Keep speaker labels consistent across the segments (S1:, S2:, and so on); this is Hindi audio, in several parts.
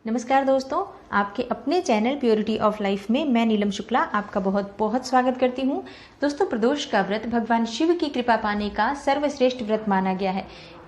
S1: नमस्कार दोस्तों, आपके अपने चैनल प्योरिटी ऑफ लाइफ में मैं नीलम शुक्ला आपका बहुत बहुत स्वागत करती हूँ। दोस्तों, प्रदोष का व्रत भगवान शिव की कृपा पाने का सर्वश्रेष्ठ व्रत माना गया है।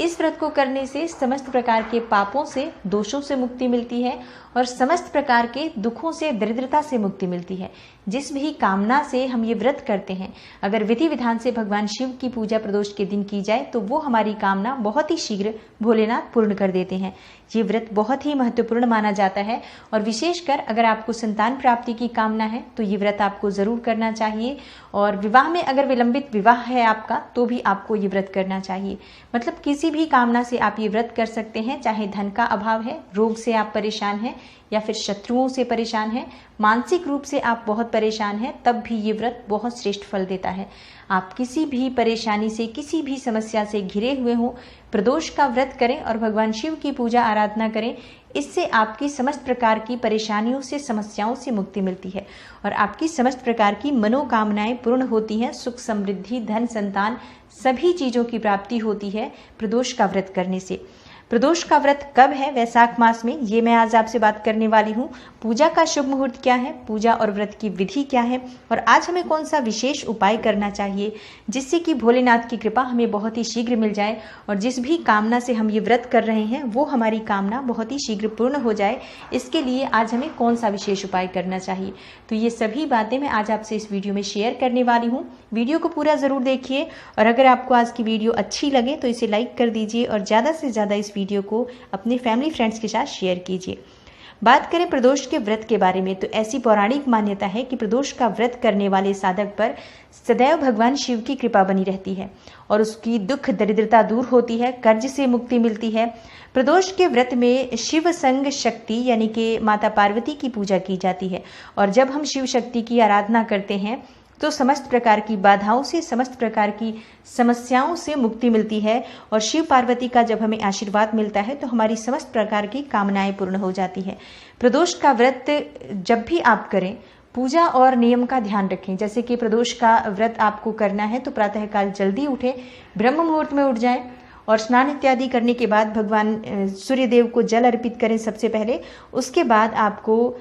S1: इस व्रत को करने से समस्त प्रकार के पापों से, दोषों से मुक्ति मिलती है और समस्त प्रकार के दुखों से, दरिद्रता से मुक्ति मिलती है। जिस भी कामना से हम ये व्रत करते हैं, अगर विधि विधान से भगवान शिव की पूजा प्रदोष के दिन की जाए तो वो हमारी कामना बहुत ही शीघ्र भोलेनाथ पूर्ण कर देते हैं। ये व्रत बहुत ही महत्वपूर्ण माना जाता है और विशेषकर अगर आपको संतान प्राप्ति की कामना है तो ये व्रत आपको जरूर करना चाहिए। और विवाह में अगर विलंबित विवाह है आपका तो भी आपको ये व्रत करना चाहिए। मतलब किसी भी कामना से आप ये व्रत कर सकते हैं, चाहे धन का अभाव है, रोग से आप परेशान हैं या फिर शत्रुओं से परेशान हैं, मानसिक रूप से आप बहुत परेशान हैं, तब भी ये व्रत बहुत श्रेष्ठ फल देता है। आप किसी भी परेशानी से, किसी भी समस्या से घिरे हुए हों, प्रदोष का व्रत करें और भगवान शिव की पूजा आराधना करें। इससे आपकी समस्त प्रकार की परेशानियों से, समस्याओं से मुक्ति मिलती है और आपकी समस्त प्रकार की मनोकामनाएं पूर्ण होती हैं। सुख, समृद्धि, धन, संतान सभी चीज़ों की प्राप्ति होती है प्रदोष का व्रत करने से। प्रदोष का व्रत कब है? वैशाख मास में। ये मैं आज आपसे बात करने वाली हूँ। पूजा का शुभ मुहूर्त क्या है, पूजा और व्रत की विधि क्या है और आज हमें कौन सा विशेष उपाय करना चाहिए जिससे कि भोलेनाथ की कृपा हमें बहुत ही शीघ्र मिल जाए और जिस भी कामना से हम ये व्रत कर रहे हैं वो हमारी कामना बहुत ही शीघ्र पूर्ण हो जाए। इसके लिए आज हमें कौन सा विशेष उपाय करना चाहिए, तो ये सभी बातें मैं आज आपसे इस वीडियो में शेयर करने वाली हूँ। वीडियो को पूरा ज़रूर देखिए और अगर आपको आज की वीडियो अच्छी लगे तो इसे लाइक कर दीजिए और ज़्यादा से ज़्यादा इस वीडियो को अपने फैमिली फ्रेंड्स के साथ शेयर कीजिए। बात करें प्रदोष के व्रत के बारे में तो ऐसी पौराणिक मान्यता है कि प्रदोष का व्रत करने वाले साधक पर सदैव भगवान शिव की कृपा बनी रहती है और उसकी दुख दरिद्रता दूर होती है, कर्ज से मुक्ति मिलती है। प्रदोष के व्रत में शिव संग शक्ति यानी कि माता पार्वती की पूजा की जाती है और जब हम शिव शक्ति की आराधना करते हैं तो समस्त प्रकार की बाधाओं से, समस्त प्रकार की समस्याओं से मुक्ति मिलती है और शिव पार्वती का जब हमें आशीर्वाद मिलता है तो हमारी समस्त प्रकार की कामनाएं पूर्ण हो जाती है। प्रदोष का व्रत जब भी आप करें, पूजा और नियम का ध्यान रखें। जैसे कि प्रदोष का व्रत आपको करना है तो प्रातःकाल जल्दी उठें, ब्रह्म मुहूर्त में उठ जाएं और स्नान इत्यादि करने के बाद भगवान सूर्यदेव को जल अर्पित करें सबसे पहले। उसके बाद आपको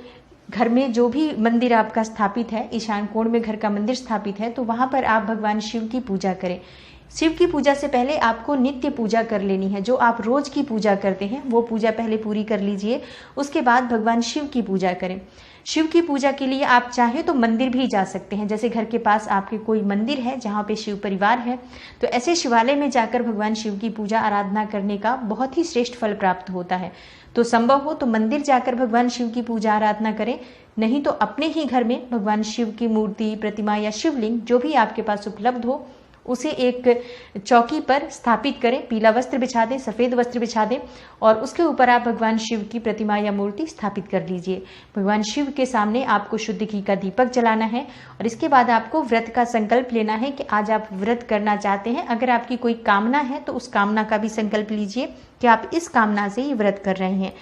S1: घर में जो भी मंदिर आपका स्थापित है, ईशान कोण में घर का मंदिर स्थापित है, तो वहाँ पर आप भगवान शिव की पूजा करें। शिव की पूजा से पहले आपको नित्य पूजा कर लेनी है। जो आप रोज की पूजा करते हैं वो पूजा पहले पूरी कर लीजिए, उसके बाद भगवान शिव की पूजा करें। शिव की पूजा के लिए आप चाहें तो मंदिर भी जा सकते हैं। जैसे घर के पास आपके कोई मंदिर है जहाँ पे शिव परिवार है तो ऐसे शिवालय में जाकर भगवान शिव की पूजा आराधना करने का बहुत ही श्रेष्ठ फल प्राप्त होता है। तो संभव हो तो मंदिर जाकर भगवान शिव की पूजा आराधना करें, नहीं तो अपने ही घर में भगवान शिव की मूर्ति, प्रतिमा या शिवलिंग जो भी आपके पास उपलब्ध हो उसे एक चौकी पर स्थापित करें। पीला वस्त्र बिछा दें, सफ़ेद वस्त्र बिछा दें और उसके ऊपर आप भगवान शिव की प्रतिमा या मूर्ति स्थापित कर लीजिए। भगवान शिव के सामने आपको शुद्ध घी का दीपक जलाना है और इसके बाद आपको व्रत का संकल्प लेना है कि आज आप व्रत करना चाहते हैं। अगर आपकी कोई कामना है तो उस कामना का भी संकल्प लीजिए कि आप इस कामना से ये व्रत कर रहे हैं।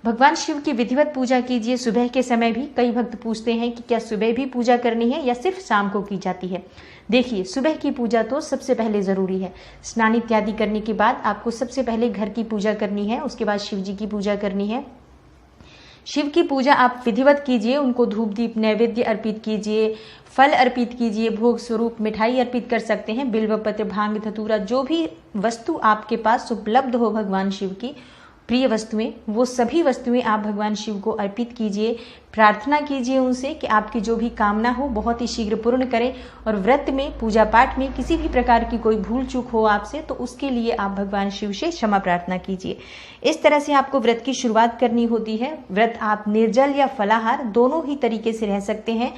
S1: भगवान शिव की विधिवत पूजा कीजिए सुबह के समय भी। कई भक्त पूछते हैं कि क्या सुबह भी पूजा करनी है या सिर्फ शाम को की जाती है। देखिए, सुबह की पूजा तो सबसे पहले ज़रूरी है। स्नान इत्यादि करने के बाद आपको सबसे पहले घर की पूजा करनी है, उसके बाद शिव जी की पूजा करनी है। शिव की पूजा आप विधिवत कीजिए, उनको धूप दीप नैवेद्य अर्पित कीजिए, फल अर्पित कीजिए, भोग स्वरूप मिठाई अर्पित कर सकते हैं, बिल्वपत्र, भांग, धतूरा, जो भी वस्तु आपके पास उपलब्ध हो भगवान शिव की प्रिय वस्तुएं, वो सभी वस्तुएं आप भगवान शिव को अर्पित कीजिए। प्रार्थना कीजिए उनसे कि आपकी जो भी कामना हो बहुत ही शीघ्र पूर्ण करें और व्रत में, पूजा पाठ में किसी भी प्रकार की कोई भूल चूक हो आपसे तो उसके लिए आप भगवान शिव से क्षमा प्रार्थना कीजिए। इस तरह से आपको व्रत की शुरुआत करनी होती है। व्रत आप निर्जल या फलाहार दोनों ही तरीके से रह सकते हैं।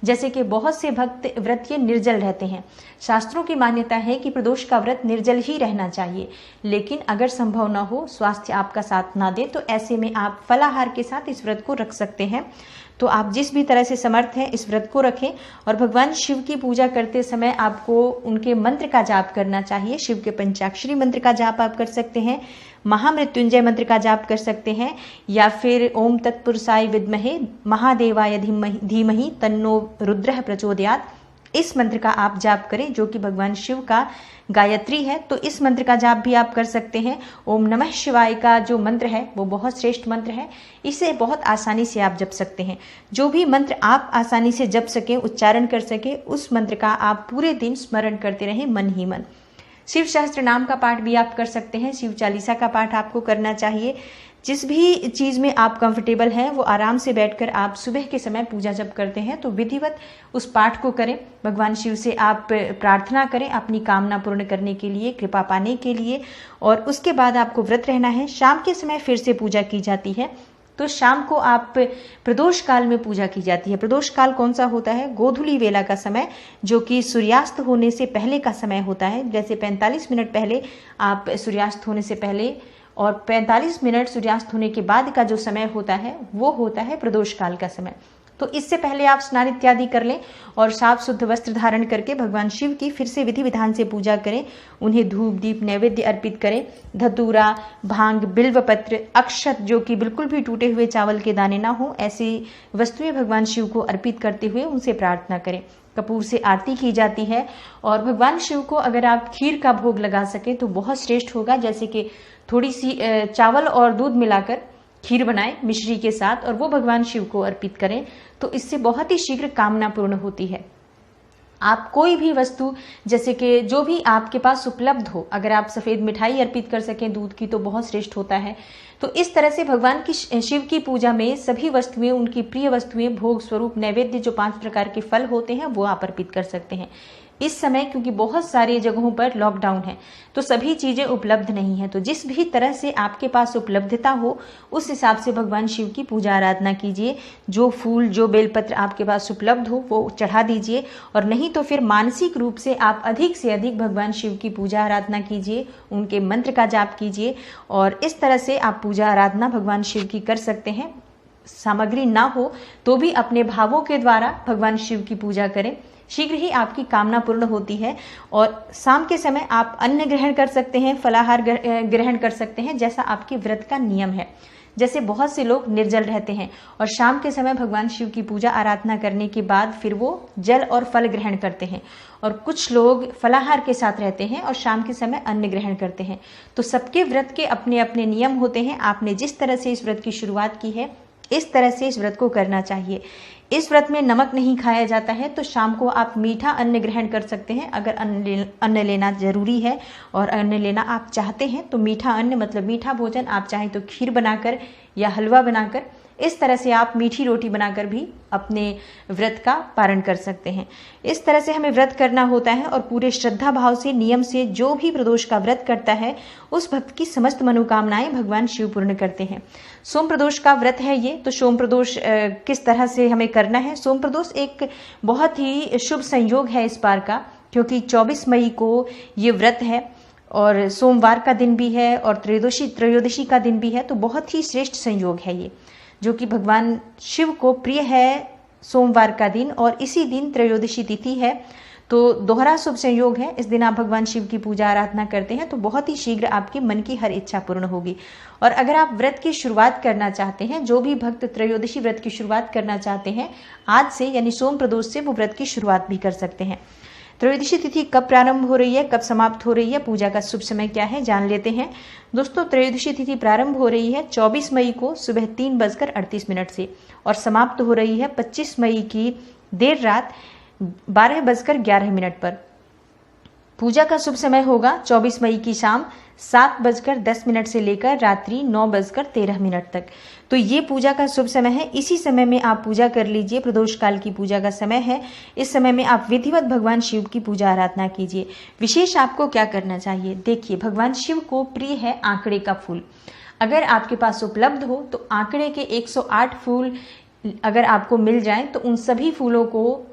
S1: जैसे कि बहुत से भक्त व्रत ये निर्जल रहते हैं। शास्त्रों की मान्यता है कि प्रदोष का व्रत निर्जल ही रहना चाहिए, लेकिन अगर संभव न हो, स्वास्थ्य आपका साथ ना दे तो ऐसे में आप फलाहार के साथ इस व्रत को रख सकते हैं। तो आप जिस भी तरह से समर्थ हैं इस व्रत को रखें और भगवान शिव की पूजा करते समय आपको उनके मंत्र का जाप करना चाहिए। शिव के पंचाक्षरी मंत्र का जाप आप कर सकते हैं, महामृत्युंजय मंत्र का जाप कर सकते हैं या फिर ओम तत्पुरुषाय विद्महे महादेवाय धीमहि तन्नो रुद्रः प्रचोदयात्, इस मंत्र का आप जाप करें, जो कि भगवान शिव का गायत्री है। तो इस मंत्र का जाप भी आप कर सकते हैं। ओम नमः शिवाय का जो मंत्र है वो बहुत श्रेष्ठ मंत्र है, इसे बहुत आसानी से आप जप सकते हैं। जो भी मंत्र आप आसानी से जप सकें, उच्चारण कर सकें, उस मंत्र का आप पूरे दिन स्मरण करते रहें मन ही मन। शिव सहस्त्र नाम का पाठ भी आप कर सकते हैं, शिव चालीसा का पाठ आपको करना चाहिए। जिस भी चीज़ में आप कंफर्टेबल हैं वो आराम से बैठकर आप सुबह के समय पूजा जब करते हैं तो विधिवत उस पाठ को करें। भगवान शिव से आप प्रार्थना करें अपनी कामना पूर्ण करने के लिए, कृपा पाने के लिए। और उसके बाद आपको व्रत रहना है। शाम के समय फिर से पूजा की जाती है। तो शाम को आप प्रदोष काल में पूजा की जाती है। प्रदोष काल कौन सा होता है? गोधूली वेला का समय, जो कि सूर्यास्त होने से पहले का समय होता है। जैसे 45 मिनट पहले आप सूर्यास्त होने से पहले और 45 मिनट सूर्यास्त होने के बाद का जो समय होता है वो होता है प्रदोष काल का समय। तो इससे पहले आप स्नान इत्यादि कर लें और साफ शुद्ध वस्त्र धारण करके भगवान शिव की फिर से विधि विधान से पूजा करें। उन्हें धूप दीप नैवेद्य अर्पित करें। धतूरा, भांग, बिल्व पत्र, अक्षत, जो कि बिल्कुल भी टूटे हुए चावल के दाने ना हो, ऐसी वस्तुएं भगवान शिव को अर्पित करते हुए उनसे प्रार्थना करें। कपूर से आरती की जाती है। और भगवान शिव को अगर आप खीर का भोग लगा सके तो बहुत श्रेष्ठ होगा। जैसे कि थोड़ी सी चावल और दूध मिलाकर खीर बनाएं मिश्री के साथ और वो भगवान शिव को अर्पित करें, तो इससे बहुत ही शीघ्र कामना पूर्ण होती है। आप कोई भी वस्तु, जैसे कि जो भी आपके पास उपलब्ध हो, अगर आप सफ़ेद मिठाई अर्पित कर सकें दूध की तो बहुत श्रेष्ठ होता है। तो इस तरह से भगवान की शिव की पूजा में सभी वस्तुएं, उनकी प्रिय वस्तुएं, भोग स्वरूप नैवेद्य, जो 5 प्रकार के फल होते हैं वो आप अर्पित कर सकते हैं। इस समय क्योंकि बहुत सारी जगहों पर लॉकडाउन है तो सभी चीज़ें उपलब्ध नहीं है, तो जिस भी तरह से आपके पास उपलब्धता हो उस हिसाब से भगवान शिव की पूजा आराधना कीजिए। जो फूल, जो बेलपत्र आपके पास उपलब्ध हो वो चढ़ा दीजिए, और नहीं तो फिर मानसिक रूप से आप अधिक से अधिक भगवान शिव की पूजा आराधना कीजिए, उनके मंत्र का जाप कीजिए। और इस तरह से आप पूजा आराधना भगवान शिव की कर सकते हैं। सामग्री ना हो तो भी अपने भावों के द्वारा भगवान शिव की पूजा करें, शीघ्र ही आपकी कामना पूर्ण होती है। और शाम के समय आप अन्न ग्रहण कर सकते हैं, फलाहार ग्रहण कर सकते हैं, जैसा आपके व्रत का नियम है। जैसे बहुत से लोग निर्जल रहते हैं और शाम के समय भगवान शिव की पूजा आराधना करने के बाद फिर वो जल और फल ग्रहण करते हैं, और कुछ लोग फलाहार के साथ रहते हैं और शाम के समय अन्न ग्रहण करते हैं। तो सबके व्रत के अपने अपने नियम होते हैं। आपने जिस तरह से इस व्रत की शुरुआत की है इस तरह से इस व्रत को करना चाहिए। इस व्रत में नमक नहीं खाया जाता है, तो शाम को आप मीठा अन्न ग्रहण कर सकते हैं। अगर अन्न लेना जरूरी है और अन्न लेना आप चाहते हैं तो मीठा अन्न मतलब मीठा भोजन आप चाहें तो खीर बनाकर या हलवा बनाकर, इस तरह से आप मीठी रोटी बनाकर भी अपने व्रत का पारण कर सकते हैं। इस तरह से हमें व्रत करना होता है और पूरे श्रद्धा भाव से, नियम से जो भी प्रदोष का व्रत करता है उस भक्त की समस्त मनोकामनाएं भगवान शिव पूर्ण करते हैं। सोम प्रदोष का व्रत है ये। तो सोम प्रदोष किस तरह से हमें करना है? सोम प्रदोष एक बहुत ही शुभ संयोग है इस बार का, क्योंकि 24 मई को ये व्रत है और सोमवार का दिन भी है और त्रयोदशी का दिन भी है। तो बहुत ही श्रेष्ठ संयोग है ये, जो कि भगवान शिव को प्रिय है सोमवार का दिन, और इसी दिन त्रयोदशी तिथि है। तो दोहरा शुभ संयोग है। इस दिन आप भगवान शिव की पूजा आराधना करते हैं तो बहुत ही शीघ्र आपके मन की हर इच्छा पूर्ण होगी। और अगर आप व्रत की शुरुआत करना चाहते हैं, जो भी भक्त त्रयोदशी व्रत की शुरुआत करना चाहते हैं, आज से यानी सोम प्रदोष से वो व्रत की शुरुआत भी कर सकते हैं। त्रयोदशी तिथि कब प्रारंभ हो रही है, कब समाप्त हो रही है, पूजा का शुभ समय क्या है, जान लेते हैं। दोस्तों, त्रयोदशी तिथि प्रारंभ हो रही है 24 मई को सुबह 3:38 से और समाप्त हो रही है 25 मई की देर रात 12:11 पर। पूजा का शुभ समय होगा 24 मई की शाम 7:10 से लेकर रात्रि 9:13 तक। तो ये पूजा का शुभ समय है। इसी समय में आप पूजा कर लीजिए। प्रदोष काल की पूजा का समय है। इस समय में आप विधिवत भगवान शिव की पूजा आराधना कीजिए। विशेष आपको क्या करना चाहिए? देखिए, भगवान शिव को प्रिय है आंकड़े का फूल। अगर आपके पास उपलब्ध हो तो आंकड़े के 108 फूल अगर आपको मिल जाए तो उन सभी फूलों को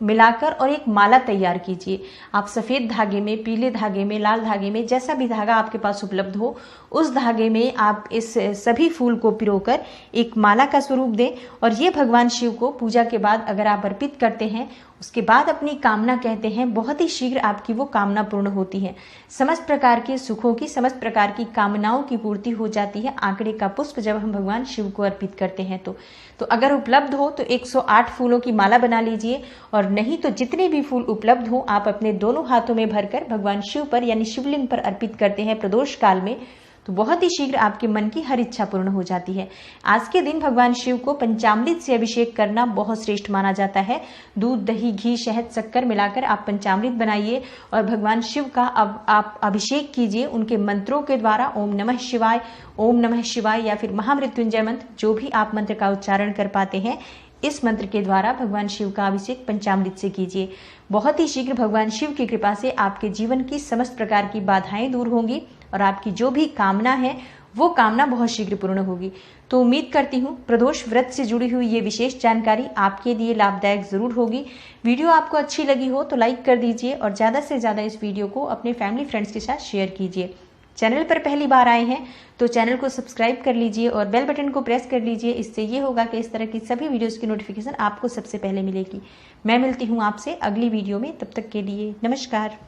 S1: मिलाकर और एक माला तैयार कीजिए। आप सफ़ेद धागे में, पीले धागे में, लाल धागे में, जैसा भी धागा आपके पास उपलब्ध हो उस धागे में आप इस सभी फूल को पिरोकर एक माला का स्वरूप दें। और ये भगवान शिव को पूजा के बाद अगर आप अर्पित करते हैं, उसके बाद अपनी कामना कहते हैं, बहुत ही शीघ्र आपकी वो कामना पूर्ण होती है। समस्त प्रकार के सुखों की, समस्त प्रकार की कामनाओं की पूर्ति हो जाती है आंकड़े का पुष्प जब हम भगवान शिव को अर्पित करते हैं तो अगर उपलब्ध हो तो 108 फूलों की माला बना लीजिए, और नहीं तो जितने भी फूल उपलब्ध हो आप अपने दोनों हाथों में भरकर भगवान शिव पर यानी शिवलिंग पर अर्पित करते हैं प्रदोष काल में, तो बहुत ही शीघ्र आपके मन की हर इच्छा पूर्ण हो जाती है। आज के दिन भगवान शिव को पंचामृत से अभिषेक करना बहुत श्रेष्ठ माना जाता है। दूध, दही, घी, शहद, शक्कर मिलाकर आप पंचामृत बनाइए और भगवान शिव का अब आप अभिषेक कीजिए उनके मंत्रों के द्वारा। ओम नमः शिवाय, ओम नमः शिवाय या फिर महामृत्युंजय मंत्र, जो भी आप मंत्र का उच्चारण कर पाते हैं, इस मंत्र के द्वारा भगवान शिव का अभिषेक पंचामृत से कीजिए। बहुत ही शीघ्र भगवान शिव की कृपा से आपके जीवन की समस्त प्रकार की बाधाएं दूर होंगी और आपकी जो भी कामना है वो कामना बहुत शीघ्र पूर्ण होगी। तो उम्मीद करती हूँ प्रदोष व्रत से जुड़ी हुई ये विशेष जानकारी आपके लिए लाभदायक जरूर होगी। वीडियो आपको अच्छी लगी हो तो लाइक कर दीजिए और ज़्यादा से ज़्यादा इस वीडियो को अपने फैमिली फ्रेंड्स के साथ शेयर कीजिए। चैनल पर पहली बार आए हैं तो चैनल को सब्सक्राइब कर लीजिए और बेल बटन को प्रेस कर लीजिए। इससे ये होगा कि इस तरह की सभी वीडियोस की नोटिफिकेशन आपको सबसे पहले मिलेगी। मैं मिलती हूँ आपसे अगली वीडियो में, तब तक के लिए नमस्कार।